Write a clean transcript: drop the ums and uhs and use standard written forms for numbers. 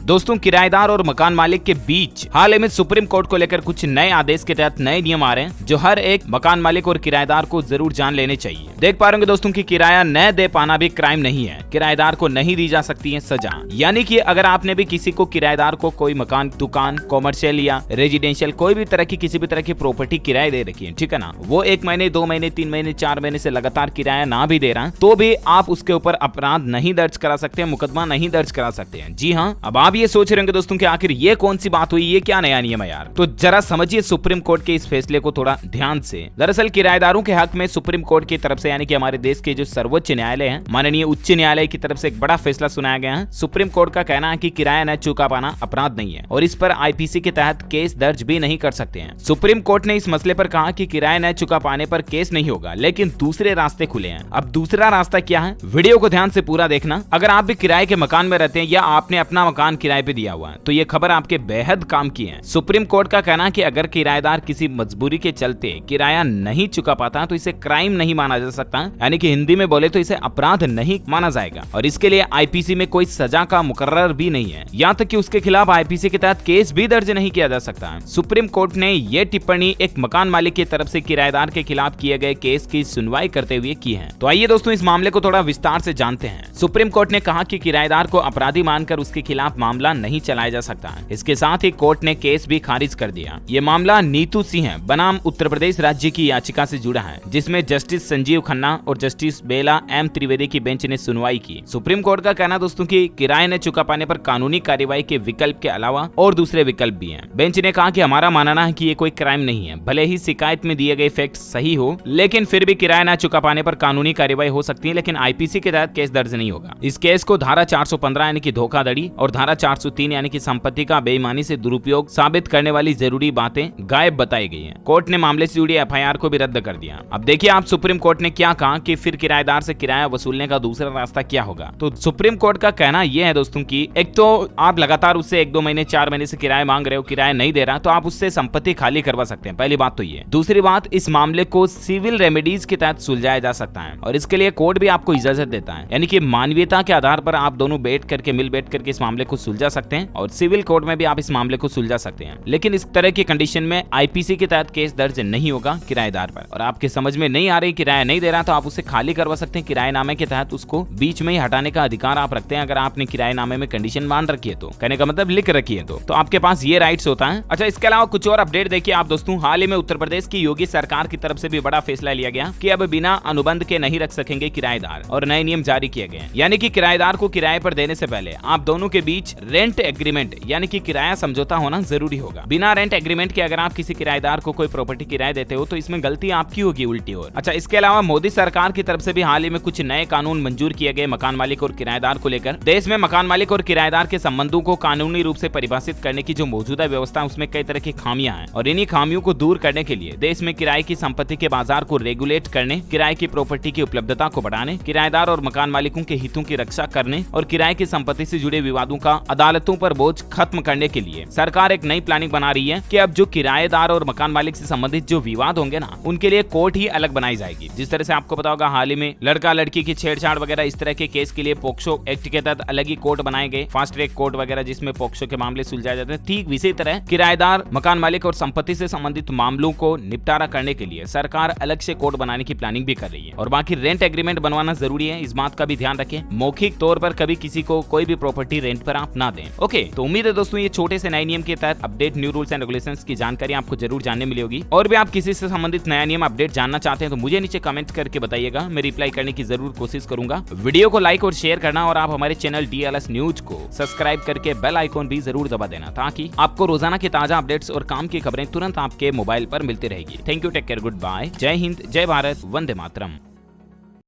दोस्तों किराएदार और मकान मालिक के बीच हाल ही में सुप्रीम कोर्ट को लेकर कुछ नए आदेश के तहत नए नियम आ रहे हैं जो हर एक मकान मालिक और किराएदार को जरूर जान लेने चाहिए। देख पा रहे होंगे दोस्तों कि किराया न दे पाना भी क्राइम नहीं है, किराएदार को नहीं दी जा सकती है सजा। यानी कि अगर आपने भी किसी को किराएदार को कोई मकान, दुकान, कॉमर्शियल या रेजिडेंशियल कोई भी तरह की किसी भी तरह की प्रॉपर्टी किराए दे रखी है, ठीक है ना, वो 1 महीने 2 महीने 3 महीने 4 महीने से लगातार किराया ना भी दे रहा है तो भी आप उसके ऊपर अपराध नहीं दर्ज करा सकते हैं, मुकदमा नहीं दर्ज करा सकते हैं। जी हाँ, अब आप ये सोच रहे होंगे दोस्तों कि आखिर ये कौन सी बात हुई, ये क्या नया नियम है यार। तो जरा समझिए सुप्रीम कोर्ट के इस फैसले को थोड़ा ध्यान से। दरअसल किराएदारों के हक में सुप्रीम कोर्ट की तरफ से यानी कि हमारे देश के जो सर्वोच्च न्यायालय है, माननीय उच्च न्यायालय की तरफ से एक बड़ा फैसला सुनाया गया है। सुप्रीम कोर्ट का कहना है कि किराया न चुका पाना अपराध नहीं है और इस पर आईपीसी के तहत केस दर्ज भी नहीं कर सकते हैं। सुप्रीम कोर्ट ने इस मसले पर कहा कि किराया न चुका पाने पर केस नहीं होगा, लेकिन दूसरे रास्ते खुले हैं। अब दूसरा रास्ता क्या है, वीडियो को ध्यान से पूरा देखना। अगर आप भी किराए के मकान में रहते हैं या आपने अपना मकान किराए पे दिया हुआ है तो ये खबर आपके बेहद काम की है। सुप्रीम कोर्ट का कहना है कि अगर किराएदार किसी मजबूरी के चलते किराया नहीं चुका पाता तो इसे क्राइम नहीं माना जा सकता, यानी कि हिंदी में बोले तो इसे अपराध नहीं माना जाएगा और इसके लिए आईपीसी में कोई सजा का मुकर्रर भी नहीं है, यहाँ तक कि उसके खिलाफ आईपीसी के तहत केस भी दर्ज नहीं किया जा सकता है। सुप्रीम कोर्ट ने यह टिप्पणी एक मकान मालिक की तरफ से किराएदार के खिलाफ किए गए केस की सुनवाई करते हुए की है। तो आइए दोस्तों इस मामले को थोड़ा विस्तार से जानते हैं। सुप्रीम कोर्ट ने कहा कि किराएदार को अपराधी मानकर उसके खिलाफ मामला नहीं चलाया जा सकता है। इसके साथ ही कोर्ट ने केस भी खारिज कर दिया। ये मामला नीतू सिंह बनाम उत्तर प्रदेश राज्य की याचिका से जुड़ा है, जिसमें जस्टिस संजीव खन्ना और जस्टिस बेला एम त्रिवेदी की बेंच ने सुनवाई की। सुप्रीम कोर्ट का कहना दोस्तों कि किराए न चुका पाने पर कानूनी कार्यवाही के विकल्प के अलावा और दूसरे विकल्प भी हैं। बेंच ने कहा कि हमारा मानना है कि ये कोई क्राइम नहीं है, भले ही शिकायत में दिए गए फैक्ट सही हो, लेकिन फिर भी किराया न चुका पाने पर कानूनी कार्यवाही हो सकती है, लेकिन आईपीसी के तहत केस दर्ज नहीं होगा। इस केस को धारा 415 यानी कि धोखाधड़ी और धारा 403 यानी कि संपत्ति का बेईमानी से दुरुपयोग साबित करने वाली जरूरी बातें गायब बताई गई हैं। कोर्ट ने मामले से जुड़ी एफआईआर को भी रद्द कर दिया। अब देखिए आप सुप्रीम कोर्ट ने क्या कहा कि फिर किराएदार से किराया वसूलने का दूसरा रास्ता क्या होगा। तो सुप्रीम कोर्ट का कहना यह है दोस्तों कि एक तो आप लगातार उससे 1-2 महीने 4 महीने से किराया मांग रहे हो, किराया नहीं दे रहा, तो आप उससे संपत्ति खाली करवा सकते हैं। पहली बात तो ये। दूसरी बात, इस मामले को सिविल रेमेडीज के तहत सुलझाया जा सकता है और इसके लिए कोर्ट भी आपको इजाजत देता है, यानी कि मानवीयता के आधार पर आप दोनों बैठ करके इस मामले को सुलझा सकते हैं और सिविल कोर्ट में भी आप इस मामले को सुलझा सकते हैं। लेकिन इस तरह की कंडीशन में आईपीसी के तहत केस दर्ज नहीं होगा किराएदार पर। और आपके समझ में नहीं आ रही किराया नहीं दे रहा तो आप उसे खाली करवा सकते हैं। किराएनामे के तहत उसको बीच में ही हटाने का अधिकार आप रखते हैं, अगर आपने किराएनामे में कंडीशन मान रखी है तो, कहने का मतलब लिख रखी है तो आपके पास ये राइट्स होता है। अच्छा, इसके अलावा कुछ और अपडेट देखिए आप दोस्तों। हाल ही में उत्तर प्रदेश की योगी सरकार की तरफ से भी बड़ा फैसला लिया गया कि अब बिना अनुबंध के नहीं रख सकेंगे किराएदार और नए नियम जारी किए गए, यानी कि किराएदार को किराए पर देने से पहले आप दोनों के बीच रेंट एग्रीमेंट यानी कि किराया समझौता होना जरूरी होगा। बिना रेंट एग्रीमेंट के अगर आप किसी किराएदार को कोई प्रॉपर्टी किराए देते हो तो इसमें गलती आपकी होगी उल्टी और। अच्छा, इसके अलावा मोदी सरकार की तरफ से भी हाल ही में कुछ नए कानून मंजूर किए गए मकान मालिक और किराएदार को लेकर। देश में मकान मालिक और किराएदार के संबंधों को कानूनी रूप से परिभाषित करने की जो मौजूदा व्यवस्था है उसमें कई तरह की खामियां हैं और इन्हीं खामियों को दूर करने के लिए देश में किराए की संपत्ति के बाजार को रेगुलेट करने, किराए की प्रॉपर्टी की उपलब्धता को बढ़ाने, किराएदार और मकान मालिकों के हितों की रक्षा करने और किराए की संपत्ति से जुड़े विवादों का अदालतों पर बोझ खत्म करने के लिए सरकार एक नई प्लानिंग बना रही है कि अब जो किराएदार और मकान मालिक से संबंधित जो विवाद होंगे ना, उनके लिए कोर्ट ही अलग बनाई जाएगी। जिस तरह से आपको पता होगा हाल ही में लड़का लड़की की छेड़छाड़ वगैरह इस तरह के केस के लिए पोक्सो एक्ट के तहत अलग ही कोर्ट बनाए गए, फास्ट ट्रैक कोर्ट वगैरह, जिसमें पोक्सो के मामले सुलझाए जाते हैं। ठीक इसी तरह किराएदार, मकान मालिक और संपत्ति से संबंधित मामलों को निपटारा करने के लिए सरकार अलग से कोर्ट बनाने की प्लानिंग भी कर रही है। और बाकी रेंट एग्रीमेंट बनवाना जरूरी है, इस बात का भी ध्यान रखें। मौखिक तौर पर कभी किसी को कोई भी प्रॉपर्टी रेंट पर आप ना दें। ओके, तो उम्मीद है दोस्तों ये छोटे से नए नियम के तहत update new rules and regulations की जानकारी आपको जरूर जानने मिली होगी। और भी आप किसी से संबंधित नया नियम अपडेट जानना चाहते हैं तो मुझे नीचे कमेंट करके बताइएगा, मैं रिप्लाई करने की जरूर कोशिश करूंगा। वीडियो को लाइक और शेयर करना और आप हमारे चैनल DLS न्यूज को सब्सक्राइब करके बेल आइकॉन भी जरूर दबा देना ताकि आपको रोजाना की ताजा अपडेट्स और काम की खबरें तुरंत आपके मोबाइल पर मिलती रहेगी। Thank you, take care, good bye, जय हिंद, जय भारत, वंदे मातरम।